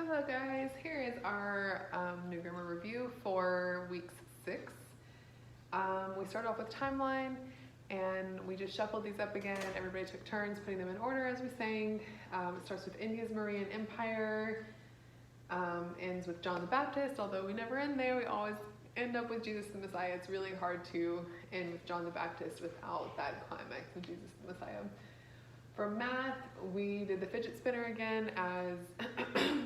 Hello guys, here is our new grammar review for week 6. We started off with timeline and we just shuffled these up again. Everybody took turns putting them in order as we sang. It starts with India's Marian Empire, ends with John the Baptist, although we never end there, we always end up with Jesus the Messiah. It's really hard to end with John the Baptist without that climax of Jesus the Messiah. For math, we did the fidget spinner again as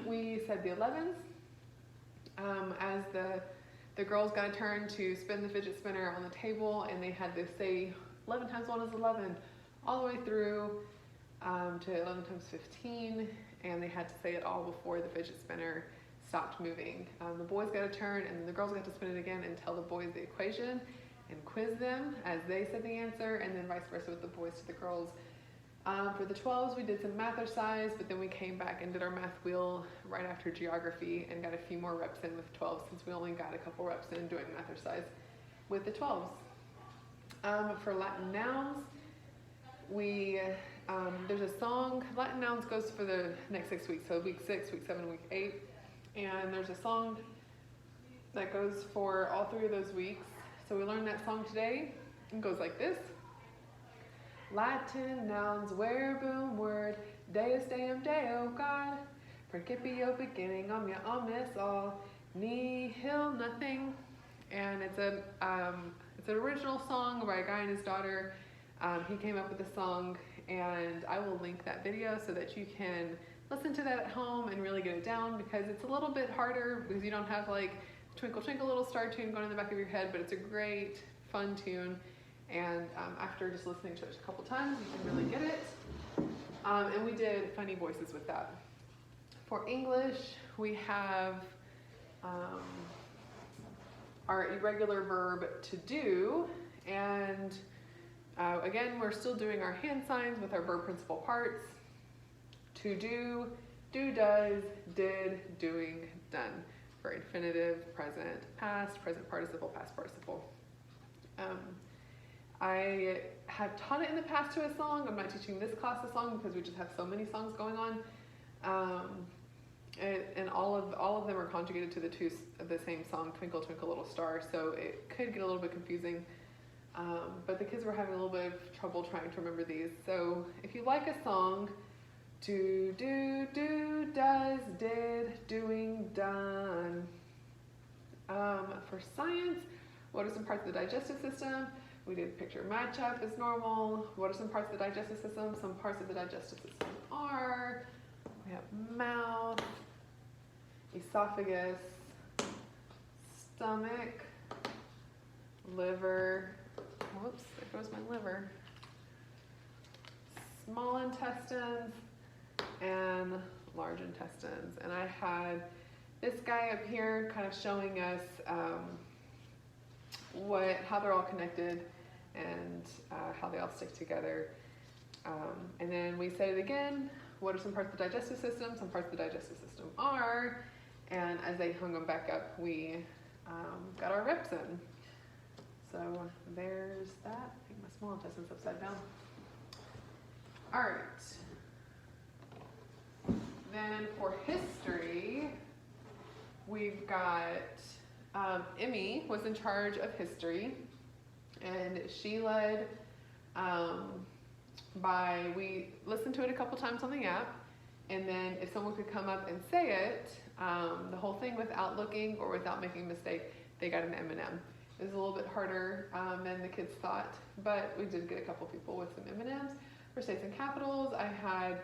we said the 11s. As the girls got a turn to spin the fidget spinner on the table, and they had to say 11 times 1 is 11 all the way through to 11 times 15, and they had to say it all before the fidget spinner stopped moving. The boys got a turn, and the girls got to spin it again and tell the boys the equation and quiz them as they said the answer, and then vice versa with the boys to the girls. For the 12s, we did some math exercise, but then we came back and did our math wheel right after geography and got a few more reps in with 12 since we only got a couple reps in doing math exercise with the 12s. For Latin nouns, there's a song. Latin nouns goes for the next 6 weeks, so week 6, week 7, week 8, and there's a song that goes for all 3 of those weeks. So we learned that song today. It goes like this. Latin nouns, where boom word, Deus Deum Deo God, Principio beginning, omnia omnis all, nihil nothing, and it's an original song by a guy and his daughter. He came up with the song, and I will link that video so that you can listen to that at home and really get it down, because it's a little bit harder because you don't have like Twinkle Twinkle Little Star tune going in the back of your head, but it's a great fun tune. And after just listening to it a couple times, you can really get it. And we did funny voices with that. For English, we have our irregular verb to do. And again, we're still doing our hand signs with our verb principal parts. To do, does, did, doing, done. For infinitive, present, past participle, past participle. I have taught it in the past to a song. I'm not teaching this class a song because we just have so many songs going on. And all of them are conjugated to the same song, Twinkle Twinkle Little Star, so it could get a little bit confusing. But the kids were having a little bit of trouble trying to remember these. So if you like a song, do, does, did, doing, done. For science, what are some parts of the digestive system? We did picture matchup as normal. What are some parts of the digestive system? Some parts of the digestive system are, we have mouth, esophagus, stomach, liver, whoops, there goes my liver, small intestines, and large intestines. And I had this guy up here kind of showing us how they're all connected and how they all stick together. And then we said it again. What are some parts of the digestive system? Some parts of the digestive system are, and as they hung them back up, we got our reps in. So there's that. I think my small intestine's upside down. All right. Then for history, we've got Emmy was in charge of history, and she led we listened to it a couple times on the app, and then if someone could come up and say it, the whole thing without looking or without making a mistake, they got an M&M. It was a little bit harder than the kids thought, but we did get a couple people with some M&Ms. For states and capitals, I had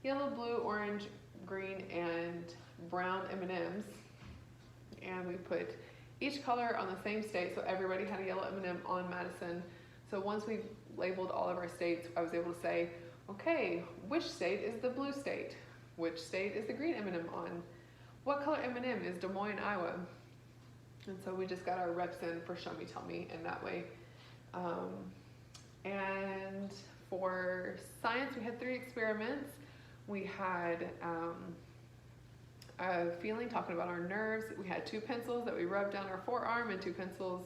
yellow, blue, orange, green, and brown M&Ms, and we put each color on the same state, so everybody had a yellow M&M on Madison. So once we labeled all of our states, I was able to say, okay, which state is the blue state? Which state is the green M&M on? What color M&M is Des Moines, Iowa? And so we just got our reps in for show me, tell me in that way. And for science, we had 3 experiments. We had a feeling, talking about our nerves. We had 2 pencils that we rubbed down our forearm and 2 pencils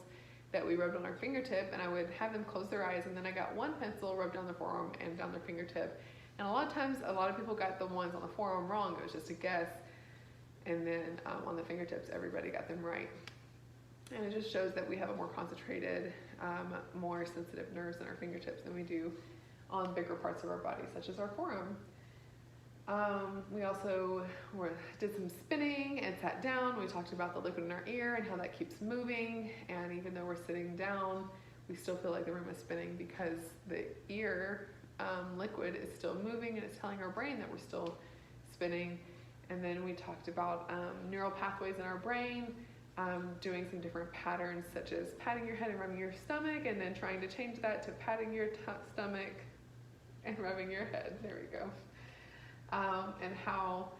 that we rubbed on our fingertip, and I would have them close their eyes, and then I got 1 pencil rubbed down their forearm and down their fingertip. And a lot of times, a lot of people got the ones on the forearm wrong. It was just a guess. and then on the fingertips, everybody got them right. And it just shows that we have a more concentrated, more sensitive nerves in our fingertips than we do on bigger parts of our body, such as our forearm. We also did some spinning and sat down. We talked about the liquid in our ear and how that keeps moving. And even though we're sitting down, we still feel like the room is spinning because the ear liquid is still moving and it's telling our brain that we're still spinning. And then we talked about neural pathways in our brain, doing some different patterns such as patting your head and rubbing your stomach, and then trying to change that to patting your stomach and rubbing your head. There we go. And how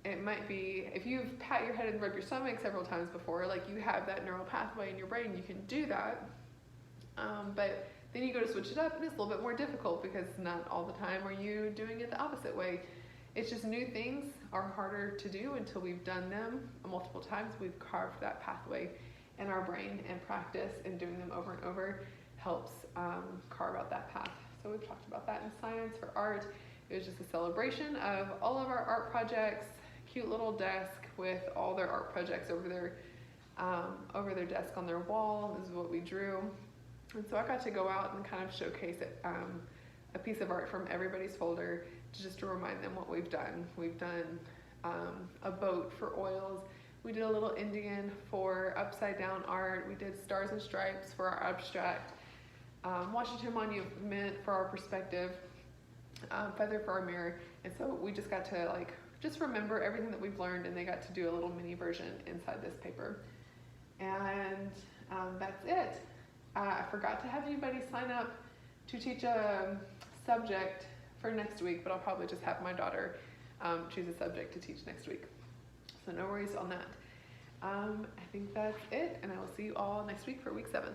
it might be, if you've pat your head and rubbed your stomach several times before, like you have that neural pathway in your brain, you can do that. But then you go to switch it up and it's a little bit more difficult because not all the time are you doing it the opposite way. It's just new things are harder to do until we've done them multiple times. We've carved that pathway in our brain, and practice and doing them over and over helps carve out that path. So we've talked about that in science. For art, it was just a celebration of all of our art projects, cute little desk with all their art projects over their desk on their wall. This is what we drew. And so I got to go out and kind of showcase a piece of art from everybody's folder just to remind them what we've done. We've done a boat for oils. We did a little Indian for upside down art. We did stars and stripes for our abstract. Washington Monument for our perspective. Feather for our mirror. And so we just got to just remember everything that we've learned, and they got to do a little mini version inside this paper. And that's it. I forgot to have anybody sign up to teach a subject for next week, but I'll probably just have my daughter choose a subject to teach next week. So no worries on that. I think that's it, and I will see you all next week for week 7.